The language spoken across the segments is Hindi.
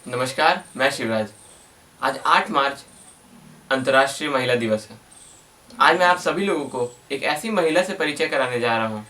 नमस्कार, मैं शिवराज। आज 8 मार्च अंतर्राष्ट्रीय महिला दिवस है। आज मैं आप सभी लोगों को एक ऐसी महिला से परिचय कराने जा रहा हूँ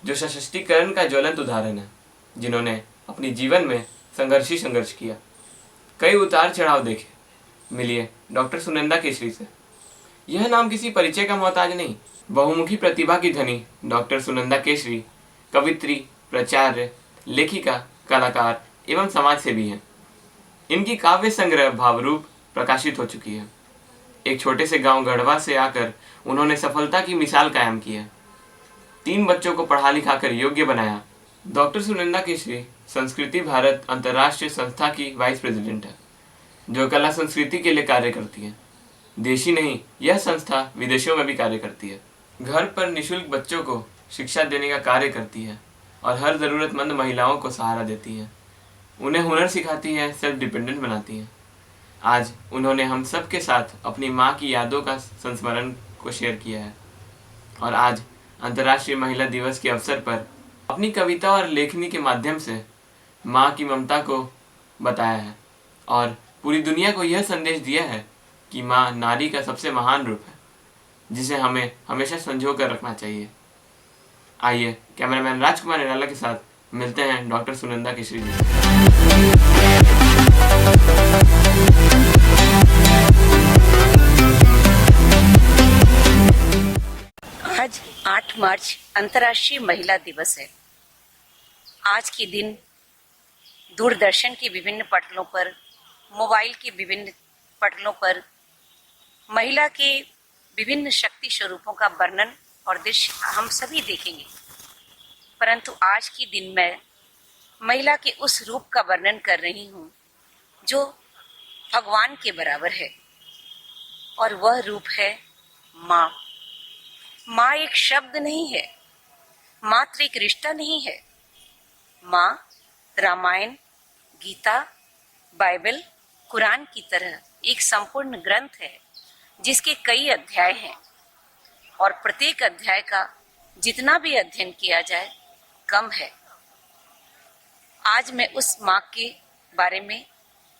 जो सशक्तिकरण का ज्वलंत उदाहरण है, जिन्होंने अपने जीवन में संघर्ष किया, कई उतार चढ़ाव देखे। मिलिए डॉक्टर सुनंदा केसरी से। यह नाम किसी परिचय का मोहताज नहीं। बहुमुखी प्रतिभा की धनी डॉक्टर सुनंदा केसरी कवित्री, प्राचार्य, लेखिका, कलाकार एवं समाज सेवी हैं। इनकी काव्य संग्रह भावरूप प्रकाशित हो चुकी है। एक छोटे से गांव गढ़वा से आकर उन्होंने सफलता की मिसाल कायम की है। 3 बच्चों को पढ़ा लिखा कर योग्य बनाया। डॉक्टर सुनंदा केसरी संस्कृति भारत अंतर्राष्ट्रीय संस्था की वाइस प्रेसिडेंट है, जो कला संस्कृति के लिए कार्य करती है। देशी नहीं, यह संस्था विदेशों में भी कार्य करती है। घर पर निःशुल्क बच्चों को शिक्षा देने का कार्य करती है और हर ज़रूरतमंद महिलाओं को सहारा देती है। उन्हें हुनर सिखाती है, सेल्फ डिपेंडेंट बनाती है। आज उन्होंने हम सब के साथ अपनी माँ की यादों का संस्मरण को शेयर किया है और आज अंतर्राष्ट्रीय महिला दिवस के अवसर पर अपनी कविता और लेखनी के माध्यम से माँ की ममता को बताया है और पूरी दुनिया को यह संदेश दिया है कि माँ नारी का सबसे महान रूप है, जिसे हमें हमेशा संजो कर रखना चाहिए। आइए कैमरामैन राजकुमार निराला के साथ मिलते हैं डॉक्टर सुनंदा केसरी जी से। आज 8 मार्च अंतर्राष्ट्रीय महिला दिवस है। आज के दिन दूरदर्शन के विभिन्न पटलों पर, मोबाइल के विभिन्न पटलों पर महिला के विभिन्न शक्ति स्वरूपों का वर्णन और दृश्य हम सभी देखेंगे, परंतु आज के दिन मैं महिला के उस रूप का वर्णन कर रही हूँ जो भगवान के बराबर है, और वह रूप है माँ। माँ एक शब्द नहीं है, मात्र एक रिश्ता नहीं है। माँ रामायण, गीता, बाइबल, कुरान की तरह एक संपूर्ण ग्रंथ है जिसके कई अध्याय हैं, और प्रत्येक अध्याय का जितना भी अध्ययन किया जाए कम है। आज मैं उस माँ के बारे में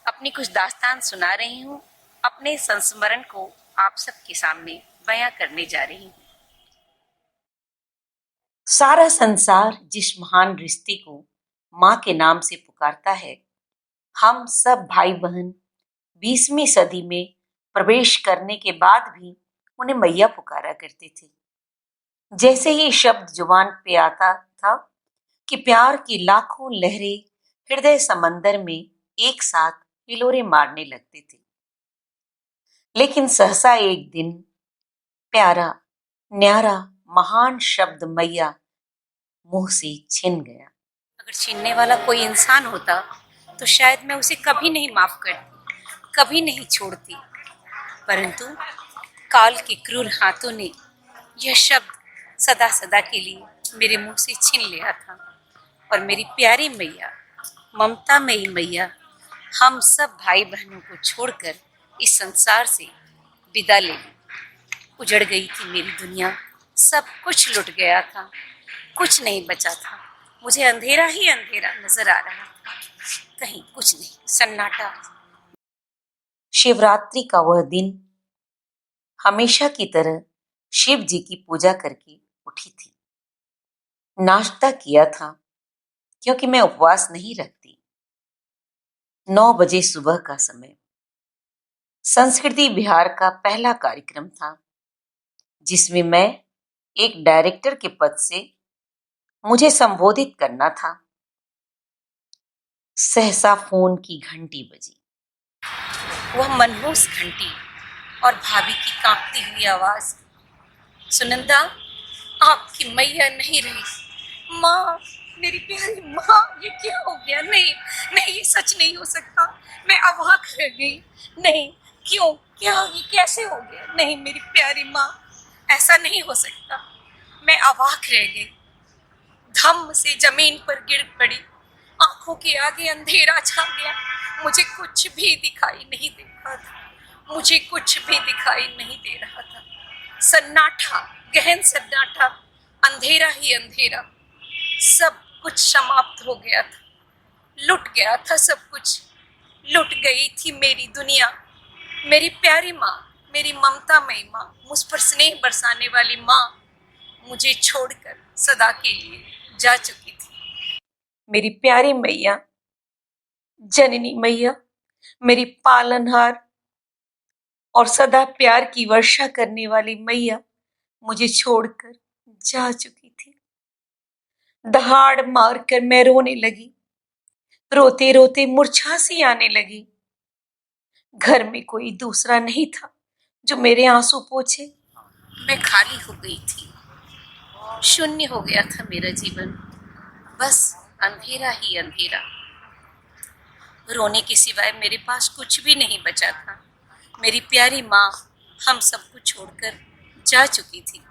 अपनी कुछ दास्तान सुना रही हूँ, अपने संस्मरण को आप सबके सामने बयां करने जा रही हूँ। सारा संसार जिस महान रिश्ते को माँ के नाम से पुकारता है, हम सब भाई बहन 20वीं सदी में प्रवेश करने के बाद भी उन्हें मैया पुकारा करते थे। जैसे ही शब्द जुबान पे आता था कि प्यार की लाखों लहरें हृदय समंदर में एक साथ हिलोरे मारने लगते थे। लेकिन सहसा एक दिन प्यारा, न्यारा, महान शब्द मैया मुंह से छिन गया। अगर छीनने वाला कोई इंसान होता तो शायद मैं उसे कभी नहीं माफ करती, कभी नहीं छोड़ती, परंतु काल के क्रूर हाथों ने यह शब्द सदा सदा के लिए मेरे मुंह से छीन लिया था, और मेरी प्यारी मैया, ममतामयी मैया, हम सब भाई बहनों को छोड़कर इस संसार से विदा ले ली। उजड़ गई थी मेरी दुनिया, सब कुछ लुट गया था, कुछ नहीं बचा था। मुझे अंधेरा ही अंधेरा नजर आ रहा था, कहीं कुछ नहीं, सन्नाटा। शिवरात्रि का वह दिन हमेशा की तरह शिव जी की पूजा करके उठी थी। नाश्ता किया था क्योंकि मैं उपवास नहीं रखती। 9 बजे सुबह का समय संस्कृति बिहार का पहला कार्यक्रम था, जिसमें मैं एक डायरेक्टर के पद से मुझे संबोधित करना था। सहसा फोन की घंटी बजी। वह मनहूस घंटी और भाभी की कांपती हुई आवाज, सुनंदा, आपकी मैया नहीं रही। माँ, मेरी प्यारी माँ, ये क्या हो गया? नहीं नहीं, ये सच नहीं हो सकता। मैं अवाक रह गई। नहीं, क्यों, क्या, ये कैसे हो गया? नहीं मेरी प्यारी माँ, ऐसा नहीं हो सकता। मैं अवाक रह गई, धम्म से जमीन पर गिर पड़ी। आंखों के आगे अंधेरा छा गया। मुझे कुछ भी दिखाई नहीं दे रहा था, मुझे कुछ भी दिखाई नहीं दे रहा था। सन्नाटा, गहन सन्नाटा, अंधेरा ही अंधेरा, सब कुछ समाप्त हो गया था, लुट गया था सब कुछ, लुट गई थी मेरी दुनिया। मेरी प्यारी माँ, मेरी ममतामयी माँ, मुझ पर स्नेह बरसाने वाली माँ मुझे छोड़कर सदा के लिए जा चुकी थी। मेरी प्यारी मैया, जननी मैया, मेरी पालनहार और सदा प्यार की वर्षा करने वाली मैया मुझे छोड़कर जा चुकी थी। दहाड़ मारकर मैं रोने लगी। रोते रोते मूर्छा सी आने लगी। घर में कोई दूसरा नहीं था जो मेरे आंसू पोंछे। मैं खाली हो गई थी। शून्य हो गया था मेरा जीवन। बस अंधेरा ही अंधेरा। रोने के सिवाय मेरे पास कुछ भी नहीं बचा था। मेरी प्यारी माँ हम सबको छोड़कर जा चुकी थी।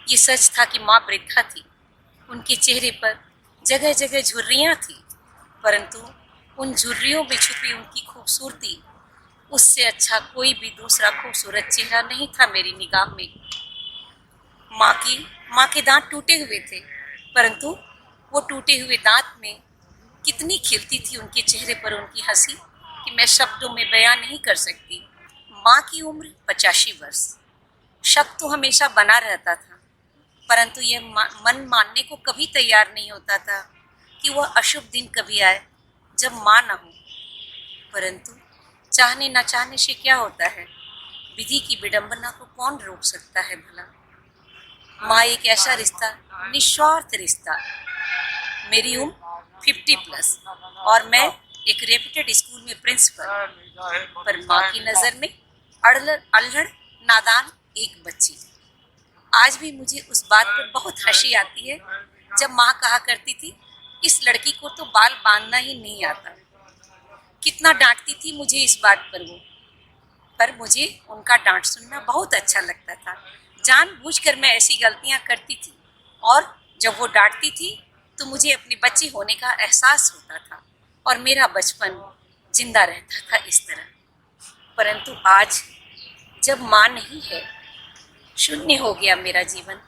ये सच था कि माँ वृद्धा थी। उनके चेहरे पर जगह जगह झुर्रियाँ थी, परंतु उन झुर्रियों में छुपी उनकी खूबसूरती, उससे अच्छा कोई भी दूसरा खूबसूरत चेहरा नहीं था मेरी निगाह में। माँ के दांत टूटे हुए थे, परंतु वो टूटे हुए दांत में कितनी खिलती थी उनके चेहरे पर उनकी हंसी कि मैं शब्दों में बयां नहीं कर सकती। माँ की उम्र 85 वर्ष। शक तो हमेशा बना रहता था, परंतु यह मन मानने को कभी तैयार नहीं होता था कि वह अशुभ दिन कभी आए जब माँ न हो। परंतु चाहने न चाहने से क्या होता है, विधि की विडंबना को कौन रोक सकता है भला। माँ एक ऐसा रिश्ता, निस्वार्थ रिश्ता। मेरी उम्र 50+ और मैं एक रेप्यूटेड स्कूल में प्रिंसिपल, पर माँ की नज़र में अल्हड़ नादान एक बच्ची। आज भी मुझे उस बात पर बहुत हंसी आती है जब माँ कहा करती थी, इस लड़की को तो बाल बांधना ही नहीं आता। कितना डांटती थी मुझे इस बात पर वो, पर मुझे उनका डांट सुनना बहुत अच्छा लगता था। जानबूझकर मैं ऐसी गलतियां करती थी और जब वो डांटती थी तो मुझे अपनी बच्ची होने का एहसास होता था और मेरा बचपन जिंदा रहता था इस तरह। परंतु आज जब माँ नहीं है, शून्य हो गया मेरा जीवन।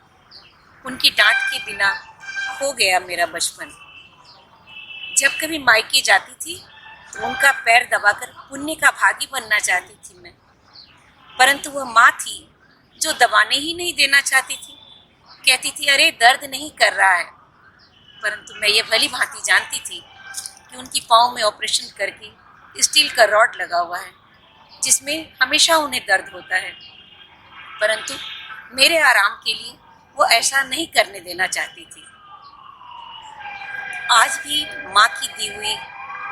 उनकी डांट के बिना खो गया मेरा बचपन। जब कभी मायके जाती थी तो उनका पैर दबाकर पुण्य का भागी बनना चाहती थी मैं, परंतु वह माँ थी जो दबाने ही नहीं देना चाहती थी। कहती थी अरे दर्द नहीं कर रहा है, परंतु मैं ये भली भांति जानती थी कि उनकी पाँव में ऑपरेशन करके स्टील का रॉड लगा हुआ है जिसमें हमेशा उन्हें दर्द होता है, परंतु मेरे आराम के लिए वो ऐसा नहीं करने देना चाहती थी। आज भी माँ की दी हुई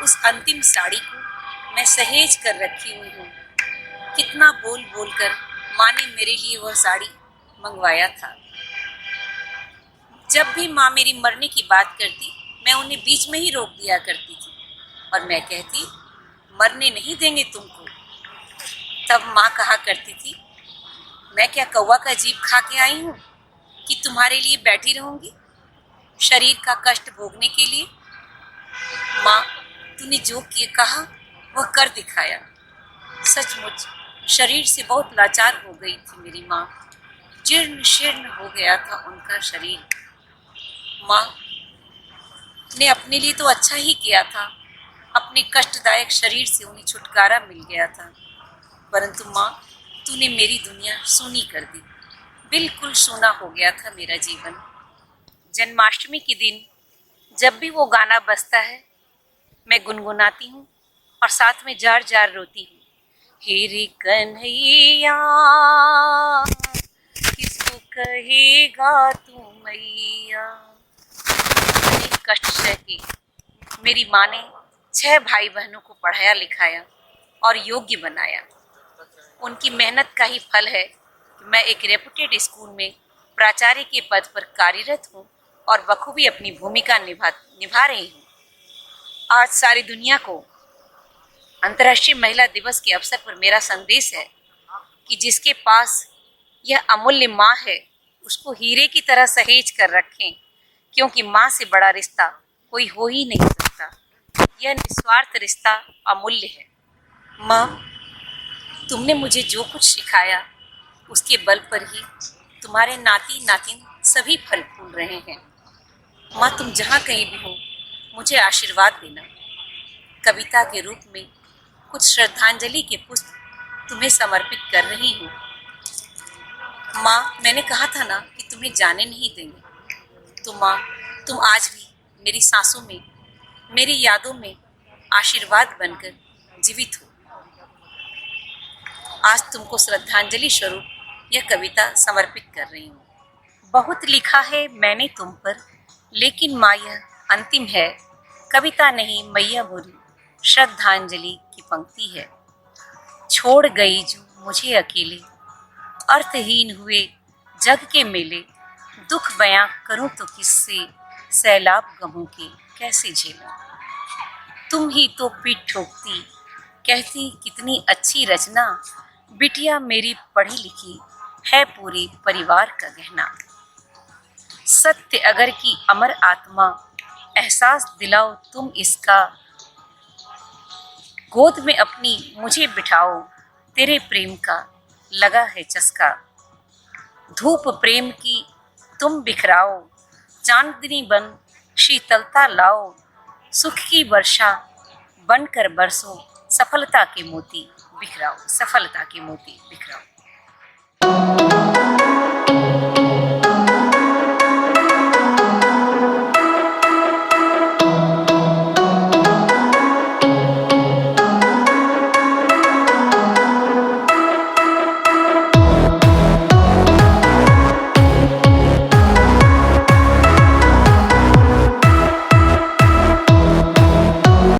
उस अंतिम साड़ी को मैं सहेज कर रखी हुई हूँ। कितना बोल बोल कर माँ ने मेरे लिए वह साड़ी मंगवाया था। जब भी माँ मेरी मरने की बात करती, मैं उन्हें बीच में ही रोक दिया करती थी और मैं कहती, मरने नहीं देंगे तुमको। तब माँ कहा करती थी, मैं क्या कौवा का जीभ खा के आई हूँ कि तुम्हारे लिए बैठी रहूंगी शरीर का कष्ट भोगने के लिए। माँ, तूने जो किए कहा वह कर दिखाया। सचमुच शरीर से बहुत लाचार हो गई थी मेरी माँ। जीर्ण शीर्ण हो गया था उनका शरीर। माँ ने अपने लिए तो अच्छा ही किया था, अपने कष्टदायक शरीर से उन्हें छुटकारा मिल गया था, परंतु माँ तूने मेरी दुनिया सूनी कर दी। बिल्कुल सूना हो गया था मेरा जीवन। जन्माष्टमी के दिन जब भी वो गाना बजता है मैं गुनगुनाती हूँ और साथ में जार जार रोती हूँ। हे रे कन्हैया किसको कहेगा तू मैया। अनेक कष्ट सह के मेरी माँ ने 6 भाई बहनों को पढ़ाया लिखाया और योग्य बनाया। उनकी मेहनत का ही फल है कि मैं एक रेप्यूटेड स्कूल में प्राचार्य के पद पर कार्यरत हूँ और बखूबी अपनी भूमिका निभा रही हूँ। आज सारी दुनिया को अंतर्राष्ट्रीय महिला दिवस के अवसर पर मेरा संदेश है कि जिसके पास यह अमूल्य माँ है उसको हीरे की तरह सहेज कर रखें, क्योंकि माँ से बड़ा रिश्ता कोई हो ही नहीं सकता। यह निस्वार्थ रिश्ता अमूल्य है। माँ, तुमने मुझे जो कुछ सिखाया उसके बल पर ही तुम्हारे नाती नातिन सभी फल फूल रहे हैं। माँ, तुम जहाँ कहीं भी हो मुझे आशीर्वाद देना। कविता के रूप में कुछ श्रद्धांजलि के पुष्प तुम्हें समर्पित कर रही हूँ। माँ, मैंने कहा था ना कि तुम्हें जाने नहीं देंगे। तो माँ, तुम आज भी मेरी सांसों में, मेरी यादों में आशीर्वाद बनकर जीवित हो। आज तुमको श्रद्धांजलि स्वरूप यह कविता समर्पित कर रही हूँ। बहुत लिखा है मैंने तुम पर, लेकिन माँ यह अंतिम है। कविता नहीं मैया बोली, श्रद्धांजलि की पंक्ति है। छोड़ गई जो मुझे अकेले, अर्थहीन हुए जग के मेले। दुख बयां करूं तो किससे, सैलाब गमों के कैसे झेलूं। तुम ही तो पीठ ठोकती, कहती कितनी अच्छी रचना। बिटिया मेरी पढ़ी लिखी है, पूरे परिवार का गहना। सत्य अगर की अमर आत्मा, एहसास दिलाओ तुम इसका। गोद में अपनी मुझे बिठाओ, तेरे प्रेम का लगा है चस्का। धूप प्रेम की तुम बिखराओ, चांदनी बन शीतलता लाओ। सुख की वर्षा बनकर बरसो, सफलता के मोती बिखराओ, सफलता के मोती बिखराओ।